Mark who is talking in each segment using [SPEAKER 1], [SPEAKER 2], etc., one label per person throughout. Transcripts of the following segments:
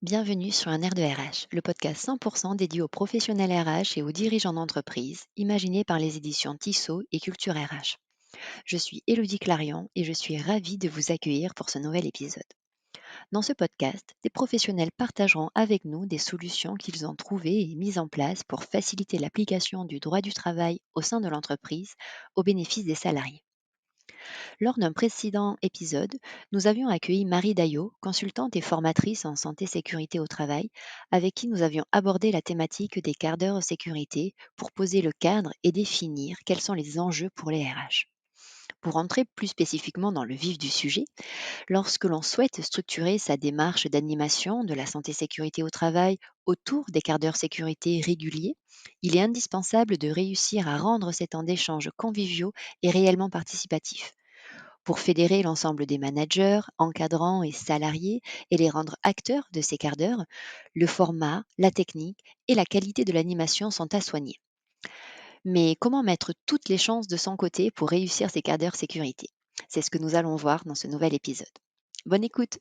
[SPEAKER 1] Bienvenue sur Un air de RH, le podcast 100% dédié aux professionnels RH et aux dirigeants d'entreprise, imaginé par les éditions Tissot et Culture RH. Je suis Élodie Clarion et je suis ravie de vous accueillir pour ce nouvel épisode. Dans ce podcast, des professionnels partageront avec nous des solutions qu'ils ont trouvées et mises en place pour faciliter l'application du droit du travail au sein de l'entreprise au bénéfice des salariés. Lors d'un précédent épisode, nous avions accueilli Marie Daillot, consultante et formatrice en santé-sécurité au travail, avec qui nous avions abordé la thématique des quarts d'heure sécurité pour poser le cadre et définir quels sont les enjeux pour les RH. Pour entrer plus spécifiquement dans le vif du sujet, lorsque l'on souhaite structurer sa démarche d'animation de la santé-sécurité au travail autour des quarts d'heure sécurité réguliers, il est indispensable de réussir à rendre ces temps d'échange conviviaux et réellement participatifs pour fédérer l'ensemble des managers, encadrants et salariés et les rendre acteurs de ces quarts d'heure, le format, la technique et la qualité de l'animation sont à soigner. Mais comment mettre toutes les chances de son côté pour réussir ces quarts d'heure sécurité? C'est ce que nous allons voir dans ce nouvel épisode. Bonne écoute!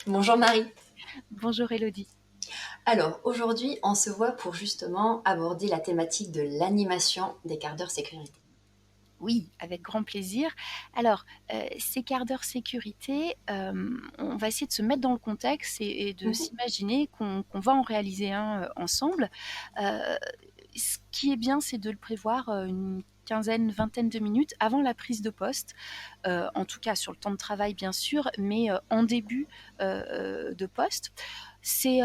[SPEAKER 2] Bonjour Marie.
[SPEAKER 3] Bonjour Elodie.
[SPEAKER 2] Alors aujourd'hui, on se voit pour justement aborder la thématique de l'animation des quarts d'heure sécurité.
[SPEAKER 3] Oui, avec grand plaisir. Alors, ces quarts d'heure sécurité, on va essayer de se mettre dans le contexte et de s'imaginer qu'on va en réaliser un ensemble. Ce qui est bien, c'est de le prévoir une quinzaine, vingtaine de minutes avant la prise de poste, en tout cas sur le temps de travail bien sûr, mais en début de poste. C'est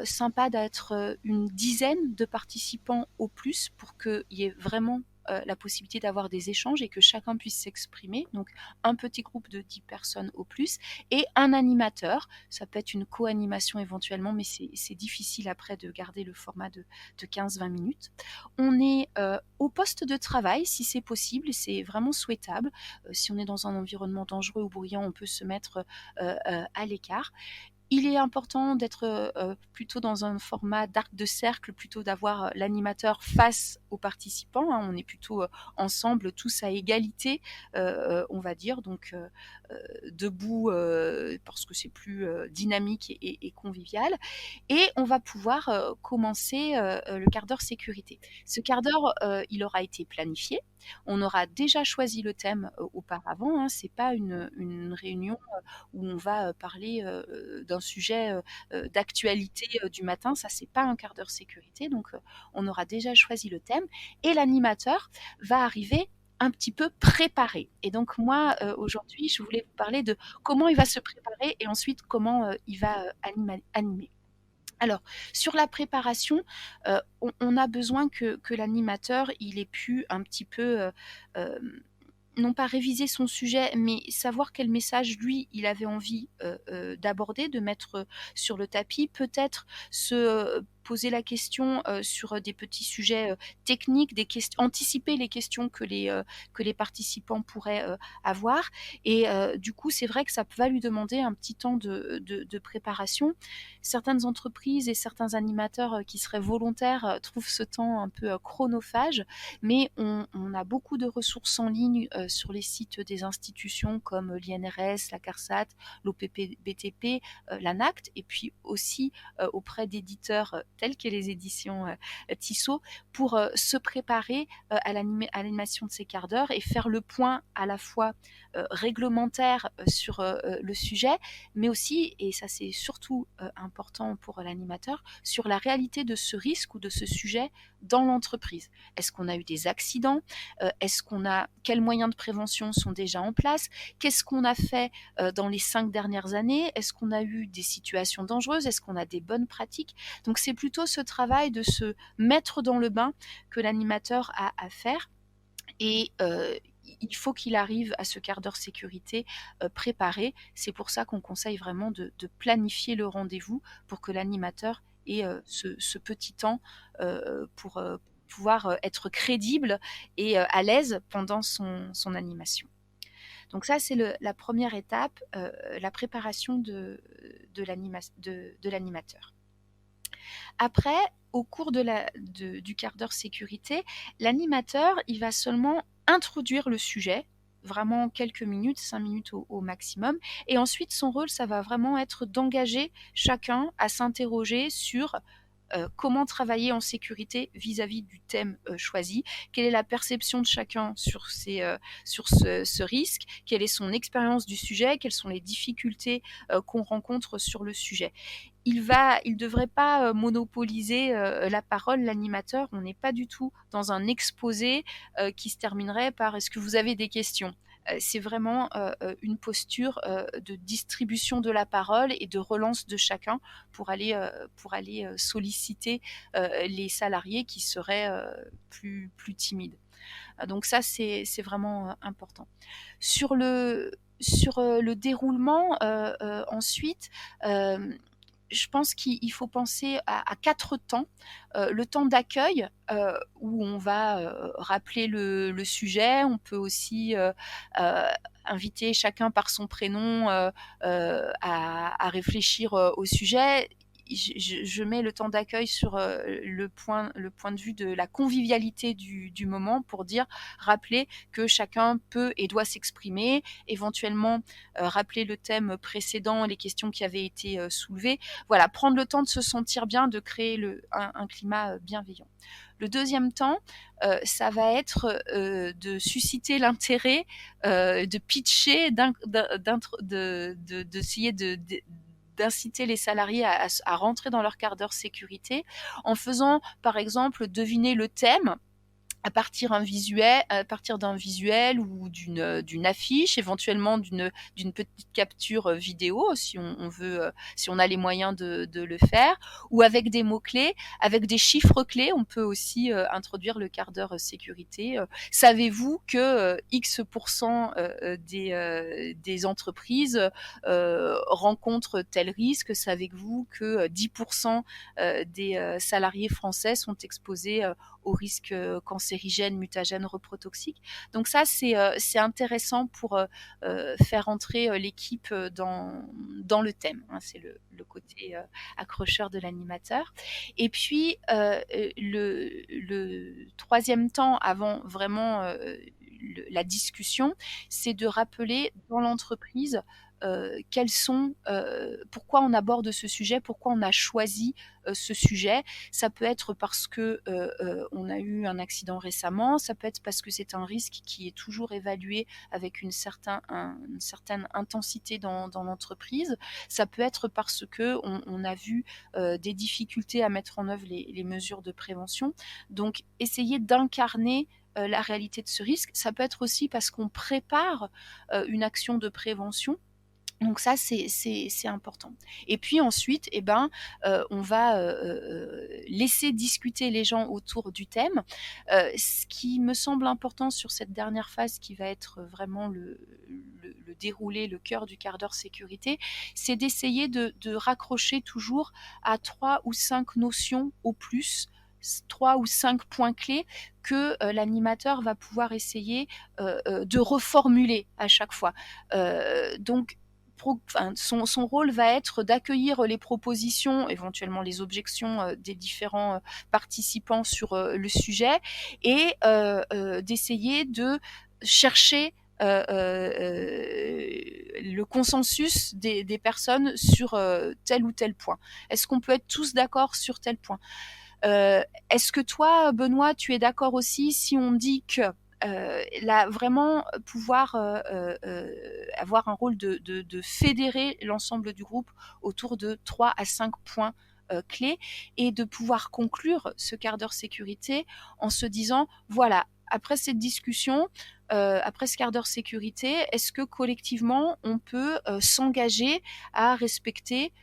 [SPEAKER 3] sympa d'être une dizaine de participants au plus pour qu'il y ait vraiment la possibilité d'avoir des échanges et que chacun puisse s'exprimer. Donc un petit groupe de 10 personnes au plus et un animateur. Ça peut être une co-animation éventuellement, mais c'est difficile après de garder le format de 15-20 minutes. On est au poste de travail si c'est possible, c'est vraiment souhaitable. Si on est dans un environnement dangereux ou bruyant, on peut se mettre à l'écart. Il est important d'être plutôt dans un format d'arc de cercle, plutôt d'avoir l'animateur face aux participants. On est plutôt ensemble, tous à égalité, on va dire, donc debout parce que c'est plus dynamique et convivial. Et on va pouvoir commencer le quart d'heure sécurité. Ce quart d'heure, il aura été planifié. On aura déjà choisi le thème auparavant. C'est pas une réunion où on va parler d'un sujet d'actualité du matin. Ça, c'est pas un quart d'heure sécurité. Donc, on aura déjà choisi le thème et l'animateur va arriver un petit peu préparé. Et donc moi, aujourd'hui, je voulais vous parler de comment il va se préparer et ensuite comment il va animer. Alors, sur la préparation, on a besoin que l'animateur, il ait pu un petit peu non pas réviser son sujet, mais savoir quel message lui, il avait envie d'aborder, de mettre sur le tapis, peut-être se poser la question sur des petits sujets techniques, anticiper les questions que les participants pourraient avoir. Et du coup, c'est vrai que ça va lui demander un petit temps de préparation. Certaines entreprises et certains animateurs qui seraient volontaires trouvent ce temps un peu chronophage, mais on a beaucoup de ressources en ligne sur les sites des institutions comme l'INRS, la CARSAT, l'OPPBTP, l'ANACT, et puis aussi auprès d'éditeurs tels que les éditions Tissot, pour se préparer à l'animation de ces quarts d'heure et faire le point à la fois réglementaire sur le sujet, mais aussi, et ça c'est surtout important pour l'animateur, sur la réalité de ce risque ou de ce sujet dans l'entreprise. Est-ce qu'on a eu des accidents? Quels moyens de prévention sont déjà en place? Qu'est-ce qu'on a fait dans les 5 dernières années? Est-ce qu'on a eu des situations dangereuses? Est-ce qu'on a des bonnes pratiques? Donc c'est plutôt ce travail de se mettre dans le bain que l'animateur a à faire. Et il faut qu'il arrive à ce quart d'heure sécurité préparé. C'est pour ça qu'on conseille vraiment de planifier le rendez-vous pour que l'animateur ait ce petit temps pour pouvoir être crédible et à l'aise pendant son animation. Donc ça, c'est la première étape, la préparation de l'animateur. Après, au cours du quart d'heure sécurité, l'animateur, il va seulement introduire le sujet, vraiment quelques minutes, 5 minutes au maximum. Et ensuite, son rôle, ça va vraiment être d'engager chacun à s'interroger sur comment travailler en sécurité vis-à-vis du thème choisi, quelle est la perception de chacun sur ce risque, quelle est son expérience du sujet, quelles sont les difficultés qu'on rencontre sur le sujet. Il devrait pas monopoliser la parole, l'animateur. On n'est pas du tout dans un exposé qui se terminerait par est-ce que vous avez des questions. C'est vraiment une posture de distribution de la parole et de relance de chacun pour aller solliciter les salariés qui seraient plus timides. Donc ça, c'est vraiment important. Sur le déroulement, ensuite, je pense qu'il faut penser à 4 temps. Le temps d'accueil, où on va rappeler le sujet. On peut aussi inviter chacun par son prénom à réfléchir au sujet. Je mets le temps d'accueil sur le point de vue de la convivialité du moment pour rappeler que chacun peut et doit s'exprimer, éventuellement rappeler le thème précédent, les questions qui avaient été soulevées. Voilà, prendre le temps de se sentir bien, de créer un climat bienveillant. Le deuxième temps, ça va être de susciter l'intérêt, de pitcher, d'essayer d'inciter les salariés à rentrer dans leur quart d'heure sécurité en faisant, par exemple, deviner le thème à partir d'un visuel ou d'une affiche, éventuellement d'une petite capture vidéo si on veut, si on a les moyens de le faire, ou avec des mots-clés, avec des chiffres clés. On peut aussi introduire le quart d'heure sécurité. Savez-vous que X% des entreprises rencontrent tel risque? Savez-vous que 10% des salariés français sont exposés aux risques cancérigènes, mutagènes, reprotoxiques. Donc ça, c'est intéressant pour faire entrer l'équipe dans le thème. Hein, c'est le côté accrocheur de l'animateur. Et puis, le troisième temps avant vraiment la discussion, c'est de rappeler dans l'entreprise pourquoi on aborde ce sujet, pourquoi on a choisi ce sujet. Ça peut être parce que on a eu un accident récemment, ça peut être parce que c'est un risque qui est toujours évalué avec une certaine intensité dans l'entreprise, ça peut être parce que on a vu des difficultés à mettre en œuvre les mesures de prévention. Donc, essayer d'incarner la réalité de ce risque. Ça peut être aussi parce qu'on prépare une action de prévention. Donc ça, c'est important. Et puis ensuite, on va laisser discuter les gens autour du thème. Ce qui me semble important sur cette dernière phase, qui va être vraiment le déroulé, le cœur du quart d'heure sécurité, c'est d'essayer de raccrocher toujours à 3 ou 5 notions au plus, 3 ou 5 points clés que l'animateur va pouvoir essayer de reformuler à chaque fois. Donc, son rôle va être d'accueillir les propositions, éventuellement les objections des différents participants sur le sujet, et d'essayer de chercher le consensus des personnes sur tel ou tel point. Est-ce qu'on peut être tous d'accord sur tel point? Est-ce que toi, Benoît, tu es d'accord aussi si on dit que là, vraiment pouvoir avoir un rôle de fédérer l'ensemble du groupe autour de 3 à 5 points clés, et de pouvoir conclure ce quart d'heure sécurité en se disant, voilà, après cette discussion, après ce quart d'heure sécurité, est-ce que collectivement on peut s'engager à respecter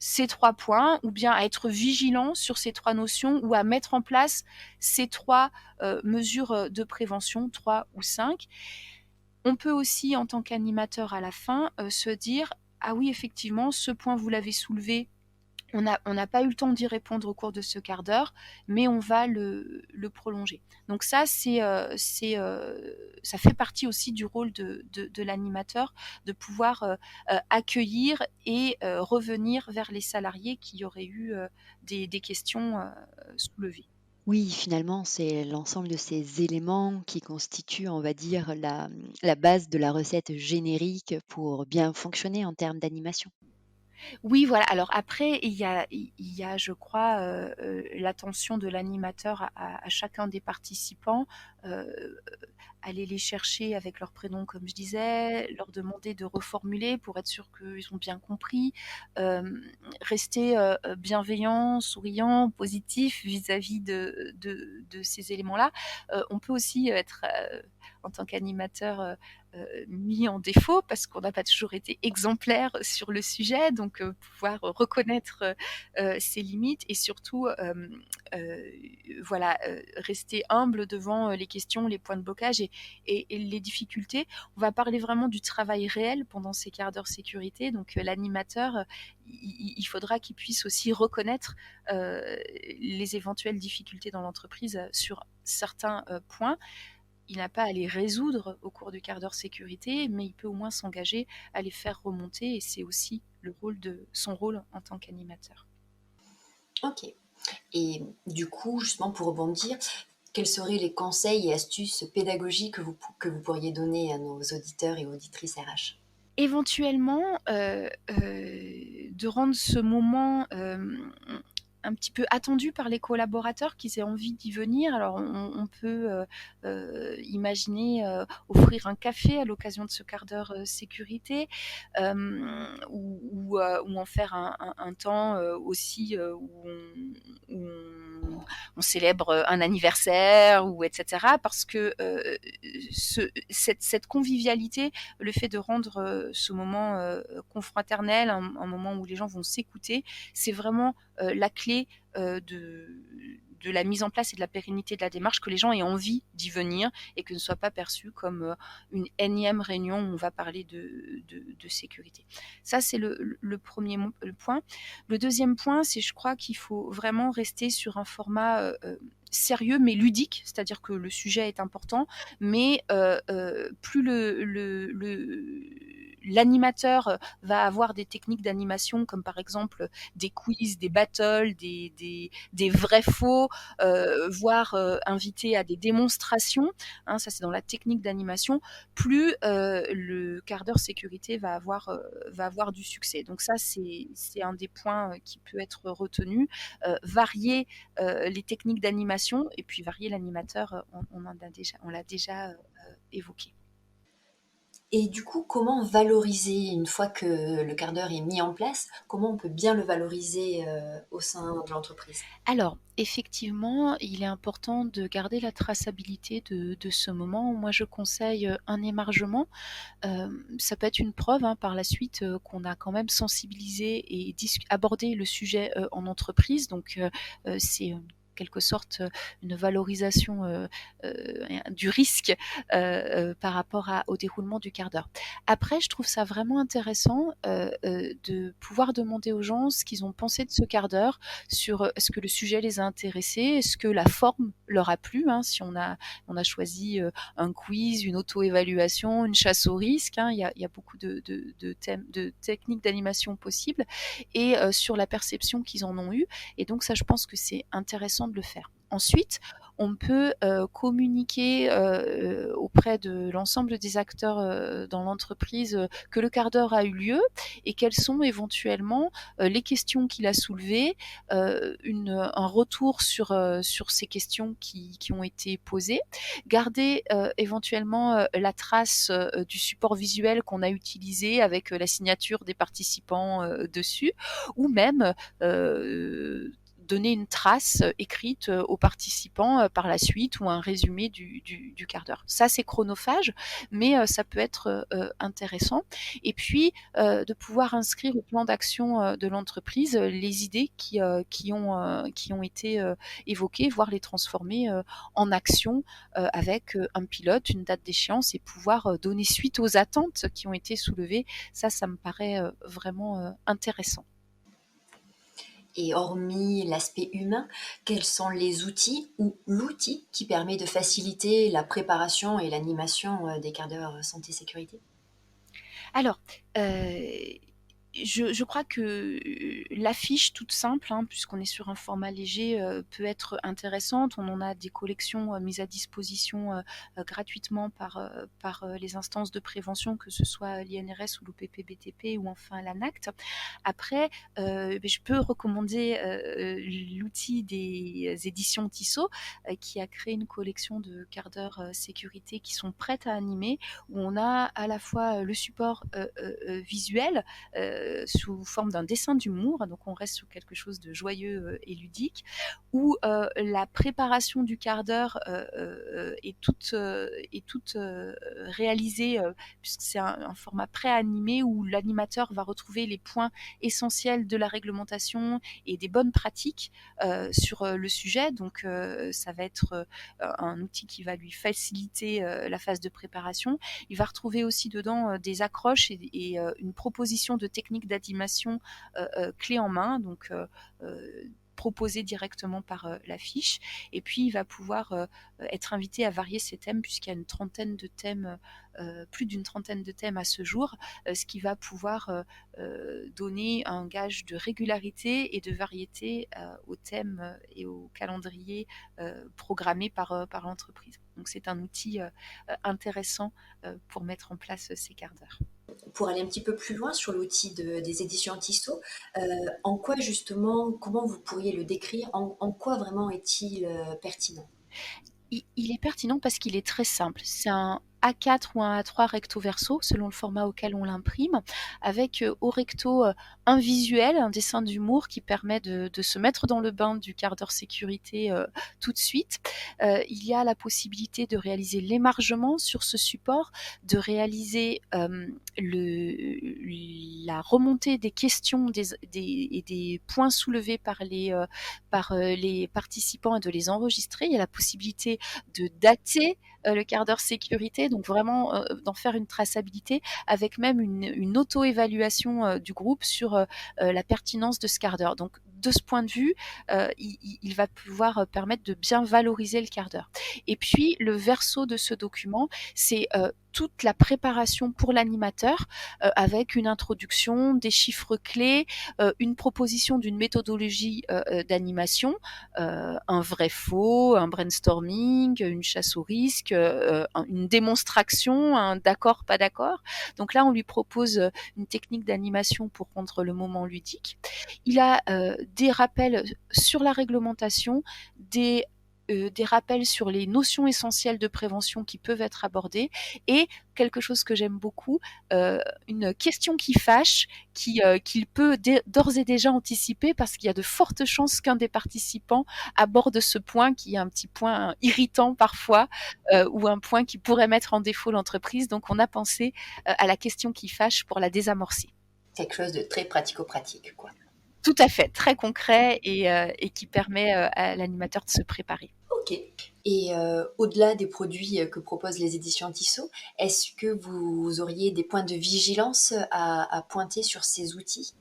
[SPEAKER 3] ces 3 points, ou bien à être vigilant sur ces 3 notions, ou à mettre en place ces 3 mesures de prévention, 3 ou 5. On peut aussi, en tant qu'animateur à la fin, se dire, ah oui, effectivement, ce point vous l'avez soulevé, on n'a pas eu le temps d'y répondre au cours de ce quart d'heure, mais on va le prolonger. Donc ça, ça fait partie aussi du rôle de l'animateur, de pouvoir accueillir et revenir vers les salariés qui auraient eu des questions soulevés.
[SPEAKER 1] Oui, finalement, c'est l'ensemble de ces éléments qui constituent, on va dire, la base de la recette générique pour bien fonctionner en termes d'animation.
[SPEAKER 3] Oui, voilà. Alors après, il y a, je crois, l'attention de l'animateur à chacun des participants, heu, aller les chercher avec leur prénom, comme je disais, leur demander de reformuler pour être sûr qu'ils ont bien compris, rester, bienveillant, souriant, positif vis-à-vis de ces éléments-là. On peut aussi être, en tant qu'animateur, mis en défaut parce qu'on n'a pas toujours été exemplaire sur le sujet, donc pouvoir reconnaître ses limites et surtout euh, voilà, rester humble devant les questions, les points de blocage et les difficultés. On va parler vraiment du travail réel pendant ces quarts d'heure sécurité, donc l'animateur, il faudra qu'il puisse aussi reconnaître les éventuelles difficultés dans l'entreprise sur certains points. Il n'a pas à les résoudre au cours du quart d'heure sécurité, mais il peut au moins s'engager à les faire remonter et c'est aussi son rôle en tant qu'animateur.
[SPEAKER 2] Ok. Et du coup, justement, pour rebondir, quels seraient les conseils et astuces pédagogiques que vous pourriez donner à nos auditeurs et auditrices RH?
[SPEAKER 3] Éventuellement, de rendre ce moment un petit peu attendu par les collaborateurs qu'ils aient envie d'y venir. Alors on peut imaginer offrir un café à l'occasion de ce quart d'heure sécurité ou en faire un temps aussi où on célèbre un anniversaire ou etc. Parce que cette convivialité, le fait de rendre ce moment confraternel, un moment où les gens vont s'écouter, c'est vraiment la clé de la mise en place et de la pérennité de la démarche, que les gens aient envie d'y venir et que ce ne soit pas perçu comme une énième réunion où on va parler de sécurité. Ça, c'est le premier point. Le deuxième point, c'est je crois qu'il faut vraiment rester sur un format sérieux mais ludique, c'est-à-dire que le sujet est important, mais plus l'animateur va avoir des techniques d'animation comme par exemple des quiz, des battles, des vrais faux, voire inviter à des démonstrations, hein, ça c'est dans la technique d'animation, plus le quart d'heure sécurité va avoir du succès. Donc ça c'est un des points qui peut être retenu. Varier les techniques d'animation et puis varier l'animateur, on l'a déjà évoqué.
[SPEAKER 2] Et du coup, comment valoriser, une fois que le quart d'heure est mis en place, comment on peut bien le valoriser au sein de l'entreprise?
[SPEAKER 3] Alors, effectivement, il est important de garder la traçabilité de ce moment. Moi, je conseille un émargement. Ça peut être une preuve hein, par la suite qu'on a quand même sensibilisé et abordé le sujet en entreprise. Donc, c'est quelque sorte une valorisation du risque par rapport au déroulement du quart d'heure. Après, je trouve ça vraiment intéressant de pouvoir demander aux gens ce qu'ils ont pensé de ce quart d'heure, sur est-ce que le sujet les a intéressés, est-ce que la forme leur a plu, hein, si on a choisi un quiz, une auto-évaluation, une chasse au risque, hein, il y a beaucoup de techniques d'animation possibles, et sur la perception qu'ils en ont eue. Et donc ça, je pense que c'est intéressant de le faire. Ensuite, on peut communiquer auprès de l'ensemble des acteurs dans l'entreprise que le quart d'heure a eu lieu et quelles sont éventuellement les questions qu'il a soulevées, un retour sur ces questions qui ont été posées, garder éventuellement la trace du support visuel qu'on a utilisé avec la signature des participants dessus, ou même donner une trace écrite aux participants par la suite ou un résumé du quart d'heure. Ça, c'est chronophage, mais ça peut être intéressant. Et puis, de pouvoir inscrire au plan d'action de l'entreprise les idées qui ont été évoquées, voire les transformer en action avec un pilote, une date d'échéance et pouvoir donner suite aux attentes qui ont été soulevées. Ça me paraît vraiment intéressant.
[SPEAKER 2] Et hormis l'aspect humain, quels sont les outils ou l'outil qui permet de faciliter la préparation et l'animation des quarts d'heure santé-sécurité?
[SPEAKER 3] Alors, euh, Je crois que l'affiche toute simple, hein, puisqu'on est sur un format léger, peut être intéressante. On en a des collections mises à disposition gratuitement par les instances de prévention, que ce soit l'INRS ou l'OPP-BTP ou enfin l'ANACT. Après, je peux recommander l'outil des éditions Tissot, qui a créé une collection de quarts d'heure sécurité qui sont prêtes à animer, où on a à la fois le support visuel, sous forme d'un dessin d'humour, donc on reste sur quelque chose de joyeux et ludique, où la préparation du quart d'heure est toute réalisée, puisque c'est un format pré-animé où l'animateur va retrouver les points essentiels de la réglementation et des bonnes pratiques sur le sujet. Donc ça va être un outil qui va lui faciliter la phase de préparation. Il va retrouver aussi dedans des accroches et une proposition de technique d'animation clé en main, donc proposé directement par l'affiche. Et puis il va pouvoir être invité à varier ses thèmes, puisqu'il y a une trentaine de thèmes, plus d'une trentaine de thèmes à ce jour, ce qui va pouvoir donner un gage de régularité et de variété aux thèmes et au calendrier programmé par l'entreprise. Donc c'est un outil intéressant pour mettre en place ces quarts d'heure.
[SPEAKER 2] Pour aller un petit peu plus loin sur l'outil des éditions Tissot, en quoi justement, comment vous pourriez le décrire, en quoi vraiment est-il pertinent?
[SPEAKER 3] Il est pertinent parce qu'il est très simple. C'est un A4 ou un A3 recto verso, selon le format auquel on l'imprime, avec au recto un visuel, un dessin d'humour qui permet de se mettre dans le bain du quart d'heure sécurité tout de suite. Il y a la possibilité de réaliser l'émargement sur ce support, de réaliser la remontée des questions et des points soulevés par les participants et de les enregistrer. Il y a la possibilité de dater le quart d'heure sécurité, donc vraiment d'en faire une traçabilité, avec même une auto-évaluation du groupe sur la pertinence de ce quart d'heure. Donc de ce point de vue, il va pouvoir permettre de bien valoriser le quart d'heure. Et puis le verso de ce document, c'est toute la préparation pour l'animateur, avec une introduction, des chiffres clés, une proposition d'une méthodologie d'animation, un vrai faux, un brainstorming, une chasse au risque, une démonstration, un d'accord, pas d'accord. Donc là, on lui propose une technique d'animation pour rendre le moment ludique. Il a des rappels sur la réglementation, des rappels sur les notions essentielles de prévention qui peuvent être abordées, et quelque chose que j'aime beaucoup, une question qui fâche, qu'il peut d'ores et déjà anticiper, parce qu'il y a de fortes chances qu'un des participants aborde ce point qui est un petit point irritant parfois, ou un point qui pourrait mettre en défaut l'entreprise. Donc on a pensé à la question qui fâche pour la désamorcer.
[SPEAKER 2] Quelque chose de très pratico-pratique, quoi.
[SPEAKER 3] Tout à fait, très concret et qui permet à l'animateur de se préparer.
[SPEAKER 2] Ok. Et au-delà des produits que proposent les éditions Tissot, est-ce que vous auriez des points de vigilance à pointer sur ces outils?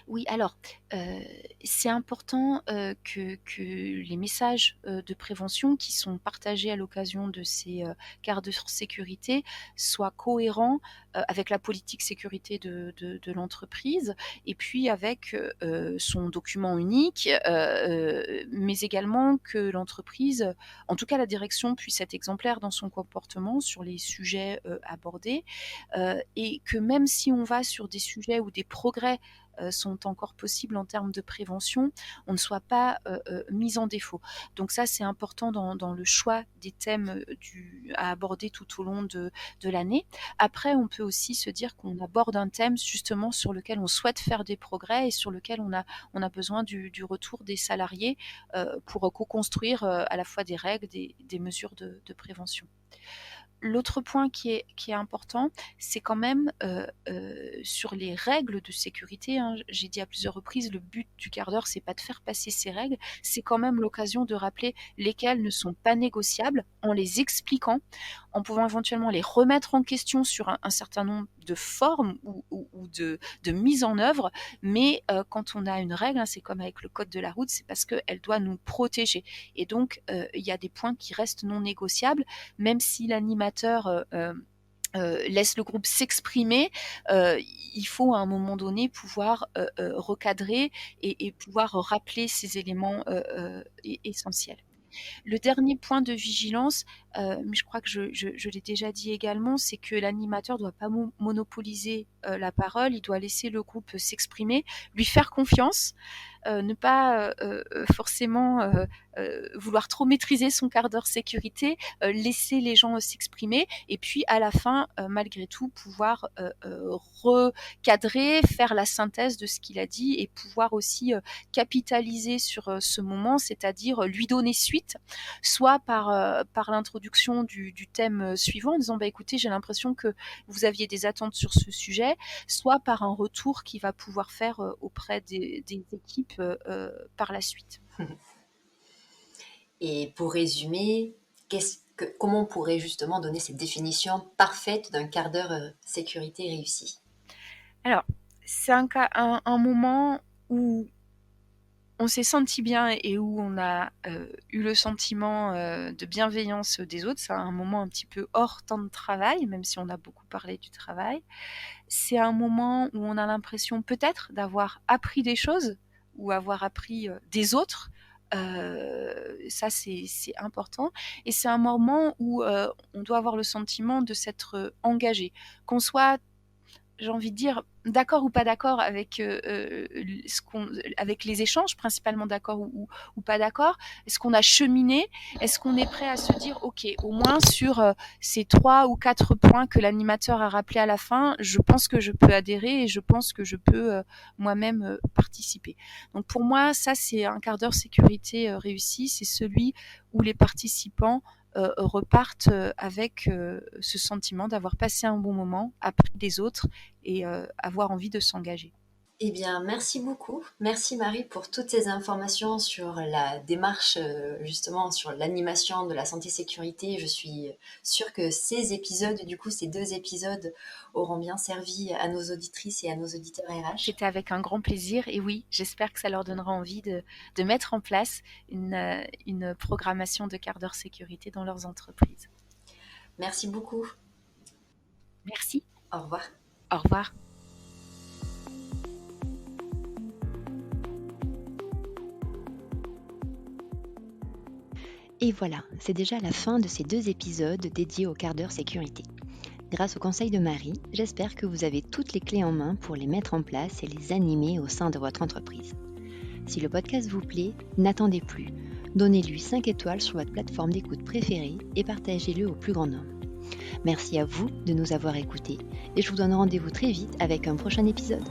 [SPEAKER 3] Oui, alors, c'est important que les messages de prévention qui sont partagés à l'occasion de ces quarts de sécurité soient cohérents avec la politique sécurité de l'entreprise, et puis avec son document unique, mais également que l'entreprise, en tout cas la direction, puisse être exemplaire dans son comportement sur les sujets abordés, et que même si on va sur des sujets où des progrès sont encore possibles en termes de prévention, on ne soit pas mis en défaut. Donc ça, c'est important dans le choix des thèmes à aborder tout au long de l'année. Après, on peut aussi se dire qu'on aborde un thème justement sur lequel on souhaite faire des progrès et sur lequel on a besoin du retour des salariés pour co-construire à la fois des règles, des mesures de prévention. L'autre point qui est important, c'est quand même sur les règles de sécurité, hein. J'ai dit à plusieurs reprises, le but du quart d'heure, c'est pas de faire passer ces règles, c'est quand même l'occasion de rappeler lesquelles ne sont pas négociables, en les expliquant, en pouvant éventuellement les remettre en question sur un certain nombre de formes ou de mise en œuvre. Mais quand on a une règle, hein, c'est comme avec le code de la route, c'est parce qu'elle doit nous protéger. Et donc, il y a des points qui restent non négociables, même si l'animateur laisse le groupe s'exprimer, il faut à un moment donné pouvoir recadrer et pouvoir rappeler ces éléments essentiels. Le dernier point de vigilance, mais je crois que je l'ai déjà dit également, c'est que l'animateur ne doit pas monopoliser la parole, il doit laisser le groupe s'exprimer, lui faire confiance, ne pas forcément vouloir trop maîtriser son quart d'heure sécurité, laisser les gens s'exprimer et puis à la fin, malgré tout, pouvoir recadrer, faire la synthèse de ce qu'il a dit et pouvoir aussi capitaliser sur ce moment, c'est-à-dire lui donner suite, soit par l'introduction du thème suivant en disant bah, écoutez, j'ai l'impression que vous aviez des attentes sur ce sujet, soit par un retour qu'il va pouvoir faire auprès des équipes par la suite.
[SPEAKER 2] Et pour résumer, comment on pourrait justement donner cette définition parfaite d'un quart d'heure sécurité réussi?
[SPEAKER 3] Alors, c'est un moment où on s'est senti bien et où on a eu le sentiment de bienveillance des autres. C'est un moment un petit peu hors temps de travail, même si on a beaucoup parlé du travail. C'est un moment où on a l'impression peut-être d'avoir appris des choses ou avoir appris des autres. Ça, c'est important. Et c'est un moment où on doit avoir le sentiment de s'être engagé. Qu'on soit, j'ai envie de dire, d'accord ou pas d'accord avec avec les échanges, principalement d'accord ou pas d'accord. Est-ce qu'on a cheminé? Est-ce qu'on est prêt à se dire, ok, au moins sur ces 3 ou 4 points que l'animateur a rappelé à la fin, je pense que je peux adhérer et je pense que je peux moi-même participer. Donc pour moi, ça c'est un quart d'heure sécurité réussi, c'est celui où les participants repartent avec ce sentiment d'avoir passé un bon moment, appris des autres et avoir envie de s'engager.
[SPEAKER 2] Eh bien, merci beaucoup. Merci Marie pour toutes ces informations sur la démarche, justement sur l'animation de la santé-sécurité. Je suis sûre que ces épisodes, du coup, ces 2 épisodes auront bien servi à nos auditrices et à nos auditeurs RH.
[SPEAKER 3] C'était avec un grand plaisir et oui, j'espère que ça leur donnera envie de mettre en place une programmation de quart d'heure sécurité dans leurs entreprises.
[SPEAKER 2] Merci beaucoup.
[SPEAKER 3] Merci.
[SPEAKER 2] Au revoir.
[SPEAKER 3] Au revoir.
[SPEAKER 1] Et voilà, c'est déjà la fin de ces 2 épisodes dédiés au quart d'heure sécurité. Grâce au conseil de Marie, j'espère que vous avez toutes les clés en main pour les mettre en place et les animer au sein de votre entreprise. Si le podcast vous plaît, n'attendez plus. Donnez-lui 5 étoiles sur votre plateforme d'écoute préférée et partagez-le au plus grand nombre. Merci à vous de nous avoir écoutés et je vous donne rendez-vous très vite avec un prochain épisode.